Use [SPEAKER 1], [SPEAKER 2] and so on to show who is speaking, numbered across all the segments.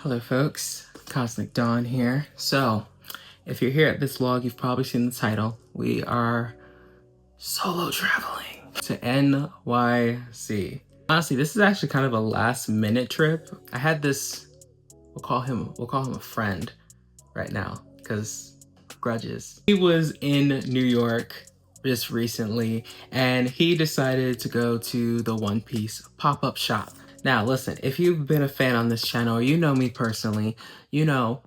[SPEAKER 1] Hello folks, CosnicDawn here. So, if you're here at this vlog, you've probably seen the title. We are solo traveling to NYC. Honestly, this is actually kind of a last minute trip. I had this, we'll call him a friend right now, because grudges. He was in New York just recently, and he decided to go to the One Piece pop-up shop. Now listen, if you've been a fan on this channel, or you know me personally, you know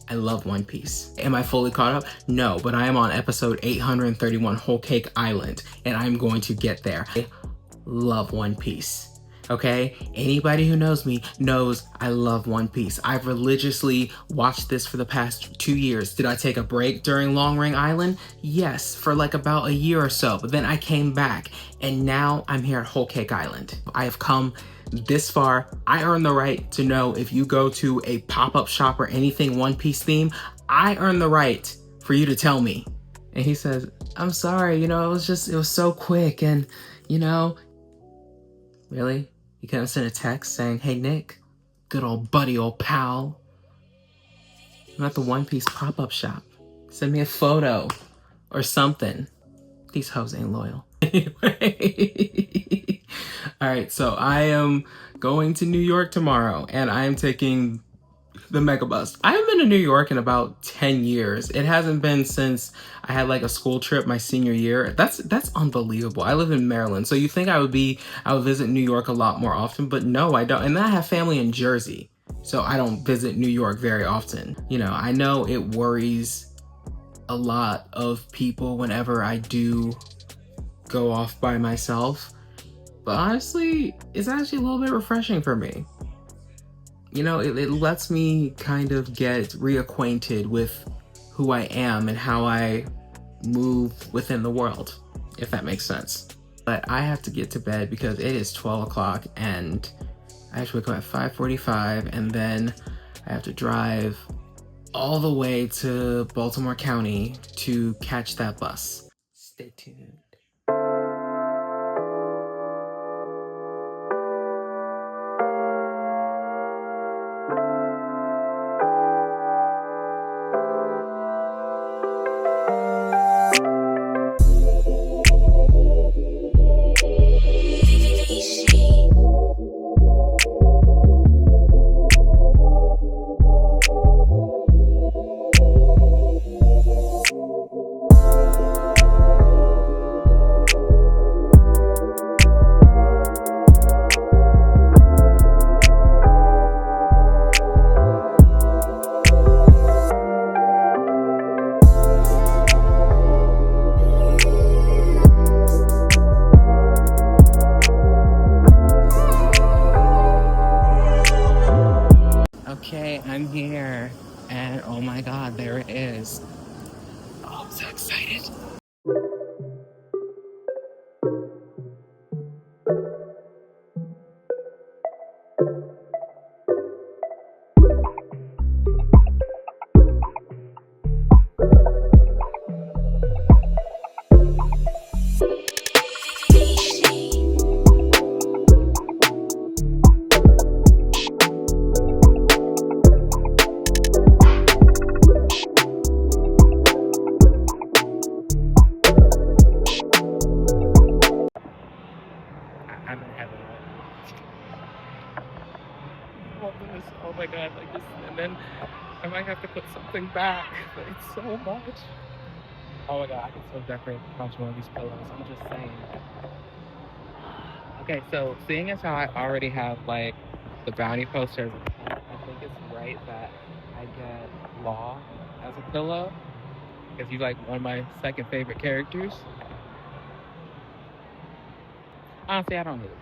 [SPEAKER 1] I love One Piece. Am I fully caught up? No, but I am on episode 831, Whole Cake Island, and I'm going to get there. I love One Piece. Okay, anybody who knows me knows I love One Piece. I've religiously watched this for the past 2 years. Did I take a break during Long Ring Island? Yes, for like about a year or so, but then I came back and now I'm here at Whole Cake Island. I have come this far. I earn the right to know if you go to a pop-up shop or anything One Piece theme, I earn the right for you to tell me. And he says, I'm sorry, you know, it was so quick and, you know, really? You couldn't send a text saying, hey Nick, good old buddy, old pal, I'm at the One Piece pop-up shop. Send me a photo or something. These hoes ain't loyal. Anyway. Alright, so I am going to New York tomorrow and I am taking the Megabus. I haven't been to New York in about 10 years. It hasn't been since I had like a school trip my senior year. That's unbelievable. I live in Maryland, so you think I would visit New York a lot more often, but no, I don't. And then I have family in Jersey, so I don't visit New York very often. You know, I know it worries a lot of people whenever I do go off by myself, but honestly, it's actually a little bit refreshing for me. You know, it lets me kind of get reacquainted with who I am and how I move within the world, if that makes sense. But I have to get to bed because it is 12 o'clock and I have to wake up at 5:45 and then I have to drive all the way to Baltimore County to catch that bus. Stay tuned. Okay, I'm here, and oh my god, there it is. Oh, I'm so excited. I'm in heaven. Oh my god, like this, and then I might have to put something back, but it's so much. Oh my god, I can still decorate the couch with one of these pillows, I'm just saying. Okay, so seeing as how I already have like the bounty posters, I think it's right that I get Law as a pillow, because he's like one of my second favorite characters. Honestly, I don't need it.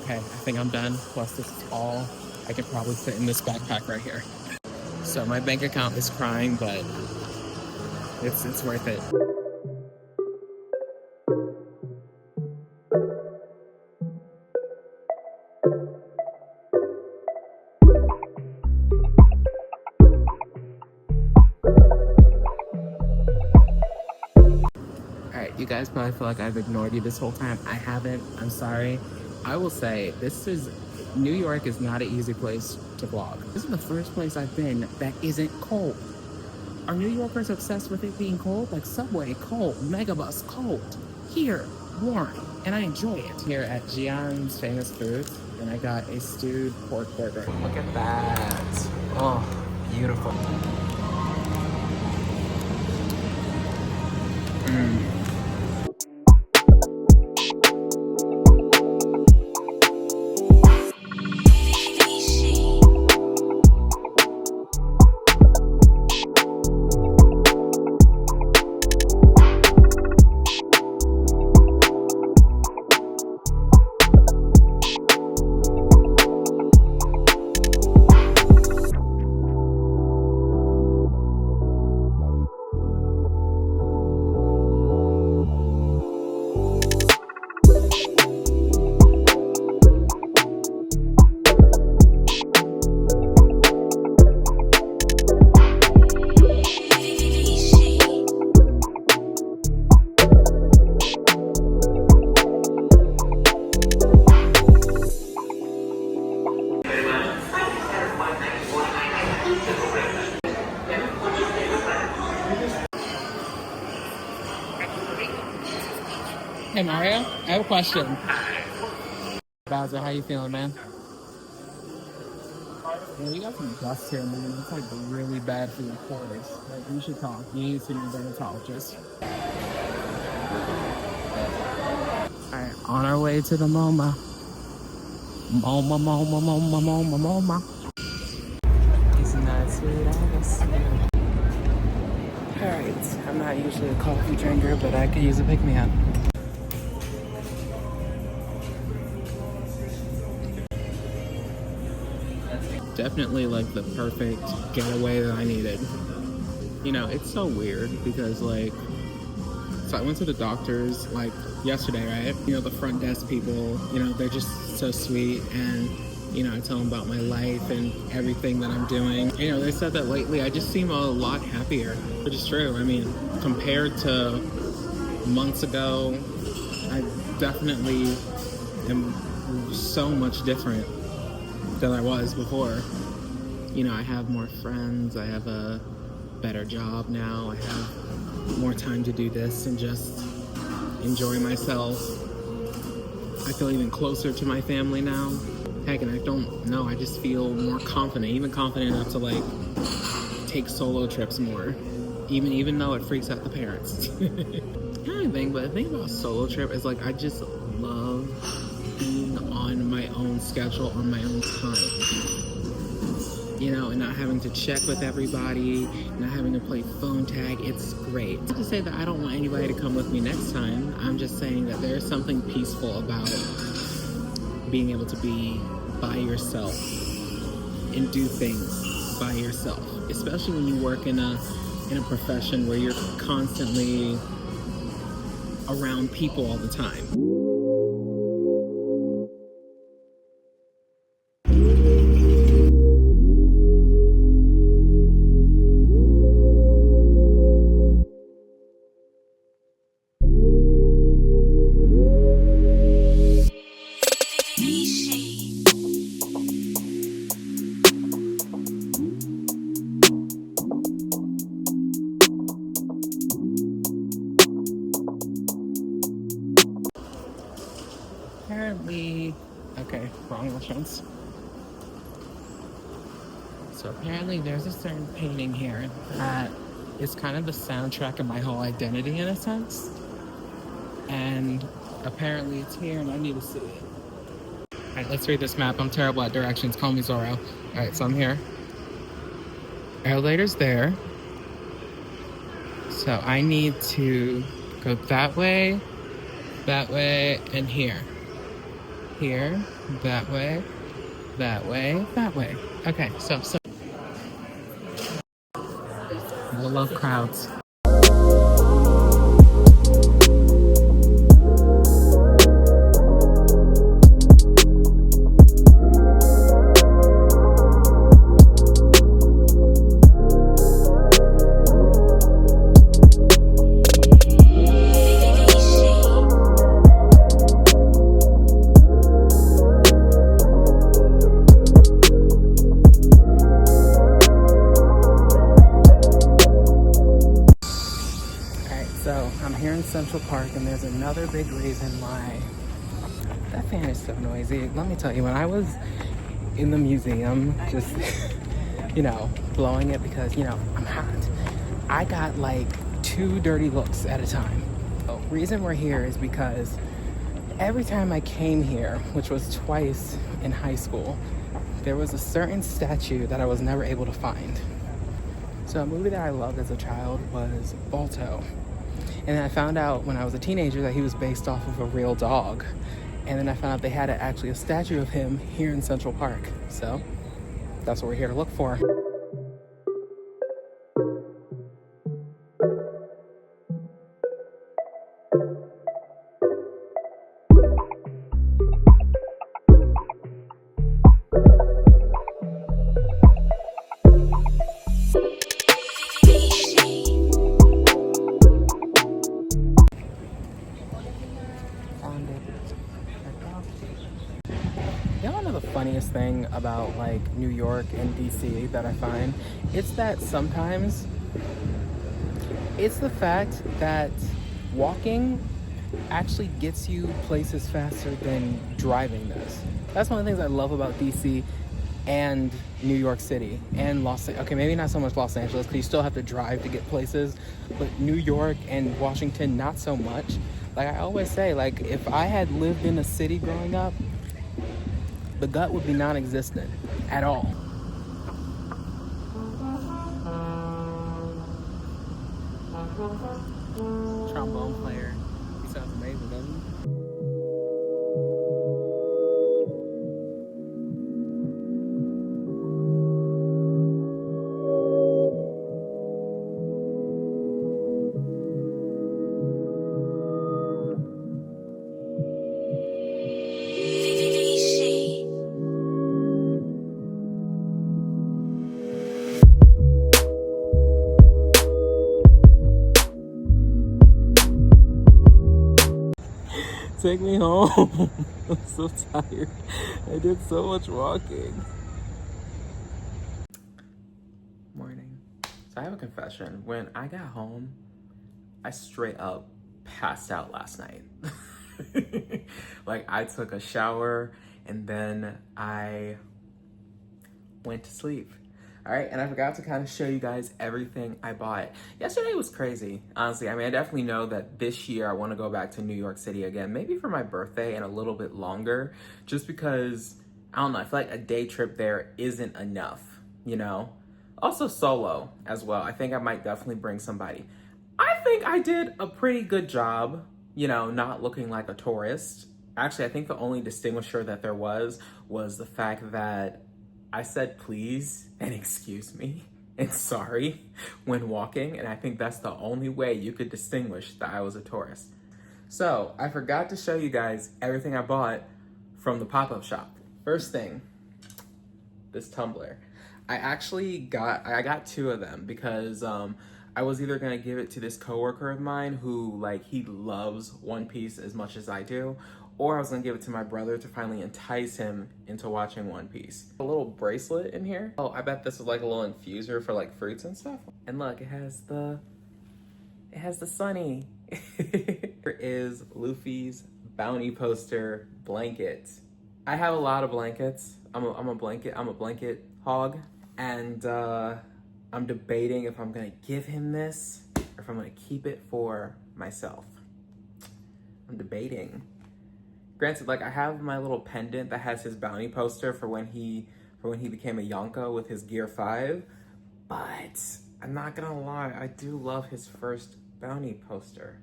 [SPEAKER 1] Okay, I think I'm done. Plus, this is all I can probably fit in this backpack right here. So my bank account is crying, but it's worth it. Alright, you guys probably feel like I've ignored you this whole time. I haven't. I'm sorry. I will say, New York is not an easy place to vlog. This is the first place I've been that isn't cold. Are New Yorkers obsessed with it being cold? Like Subway, cold. Megabus, cold. Here, warm. And I enjoy it. Here at Gian's Famous Foods, and I got a stewed pork burger. Look at that. Oh, beautiful. Hey Mario, I have a question. Bowser, how you feeling, man? Yeah, you got some dust here, man. It's like really bad for your pores. Like, you should talk. You need to see a dermatologist. Alright, on our way to the MOMA. MOMA, MOMA, MOMA, MOMA, MOMA. Isn't that sweet? Alright, I'm not usually a coffee drinker, but I could use a pick-me-up. Definitely like the perfect getaway that I needed. You know, it's so weird because like, so I went to the doctor's like yesterday, right? You know, the front desk people, you know, they're just so sweet, and you know, I tell them about my life and everything that I'm doing. You know, they said that lately I just seem a lot happier, which is true. I mean, compared to months ago, I definitely am so much different than I was before. You know, I have more friends, I have a better job now, I have more time to do this and just enjoy myself. I feel even closer to my family now. Heck, and I don't know, I just feel more confident, even confident enough to like take solo trips more, even though it freaks out the parents. Kind of thing, but the thing about solo trip is like I just love being on my own schedule, on my own time, you know, and not having to check with everybody, not having to play phone tag. It's great. Not to say that I don't want anybody to come with me next time. I'm just saying that there's something peaceful about being able to be by yourself and do things by yourself, especially when you work in a profession where you're constantly around people all the time. Okay, wrong entrance. So apparently there's a certain painting here that is kind of the soundtrack of my whole identity in a sense. And apparently it's here and I need to see it. Alright, let's read this map. I'm terrible at directions. Call me Zorro. Alright, so I'm here. Elevator's there. So I need to go that way, and here. Here, that way, that way, that way. Okay, so. I love crowds. Park, and there's another big reason why. That fan is so noisy. Let me tell you, when I was in the museum, just, you know, blowing it because, you know, I'm hot, I got like 2 dirty looks at a time. The reason we're here is because every time I came here, which was twice in high school, there was a certain statue that I was never able to find. So a movie that I loved as a child was Balto. And then I found out when I was a teenager that he was based off of a real dog. And then I found out they had actually a statue of him here in Central Park. So that's what we're here to look for. Y'all know the funniest thing about like New York and DC that I find? It's that sometimes it's the fact that walking actually gets you places faster than driving does. That's one of the things I love about DC and New York City and okay, maybe not so much Los Angeles because you still have to drive to get places, but New York and Washington, not so much. Like I always say, like if I had lived in a city growing up, the gut would be non-existent at all. Trombone player. He sounds amazing, doesn't he? Take me home. I'm so tired. I did so much walking. Morning. So I have a confession. When I got home, I straight up passed out last night. Like I took a shower and then I went to sleep. All right, and I forgot to kind of show you guys everything I bought. Yesterday was crazy, honestly. I mean, I definitely know that this year I want to go back to New York City again, maybe for my birthday and a little bit longer, just because, I don't know, I feel like a day trip there isn't enough, you know? Also solo as well. I think I might definitely bring somebody. I think I did a pretty good job, you know, not looking like a tourist. Actually, I think the only distinguisher that there was the fact that I said please and excuse me and sorry when walking, and I think that's the only way you could distinguish that I was a tourist. So I forgot to show you guys everything I bought from the pop-up shop. First thing, this tumbler. I got 2 of them because I was either gonna give it to this coworker of mine who like he loves One Piece as much as I do, or I was gonna give it to my brother to finally entice him into watching One Piece. A little bracelet in here. Oh, I bet this is like a little infuser for like fruits and stuff. And look, it has the Sunny. Here is Luffy's bounty poster blanket. I have a lot of blankets. I'm a blanket hog, and I'm debating if I'm gonna give him this or if I'm gonna keep it for myself. I'm debating. Granted, like I have my little pendant that has his bounty poster for when he became a Yonko with his Gear 5, but I'm not gonna lie, I do love his first bounty poster,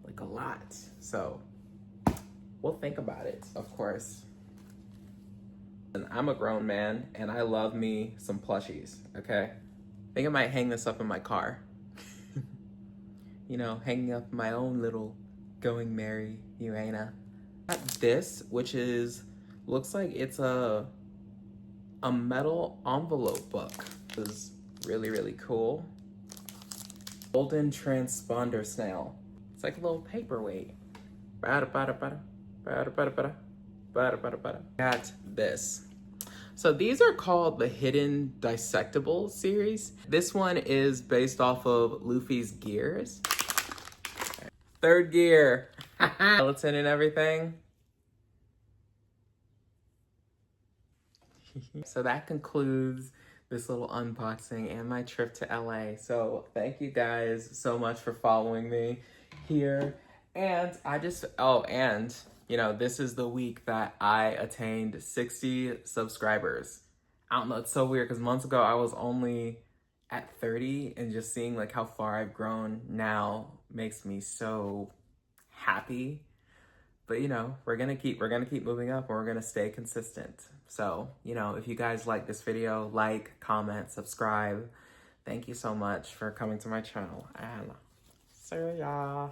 [SPEAKER 1] like a lot. So we'll think about it, of course. And I'm a grown man and I love me some plushies, okay? I think I might hang this up in my car. You know, hanging up my own little Going Mary Uana. This, which looks like it's a metal envelope book. This is really, really cool. Golden transponder snail. It's like a little paperweight. Got this. So these are called the Hidden Dissectable series. This one is based off of Luffy's gears. Third gear. Skeleton and everything. So that concludes this little unboxing and my trip to LA. So thank you guys so much for following me here. And and you know, this is the week that I attained 60 subscribers. I don't know, it's so weird because months ago I was only at 30, and just seeing like how far I've grown now makes me so happy. But you know, we're gonna keep moving up, and we're gonna stay consistent. So, you know, if you guys like this video, like, comment, subscribe. Thank you so much for coming to my channel, and see ya.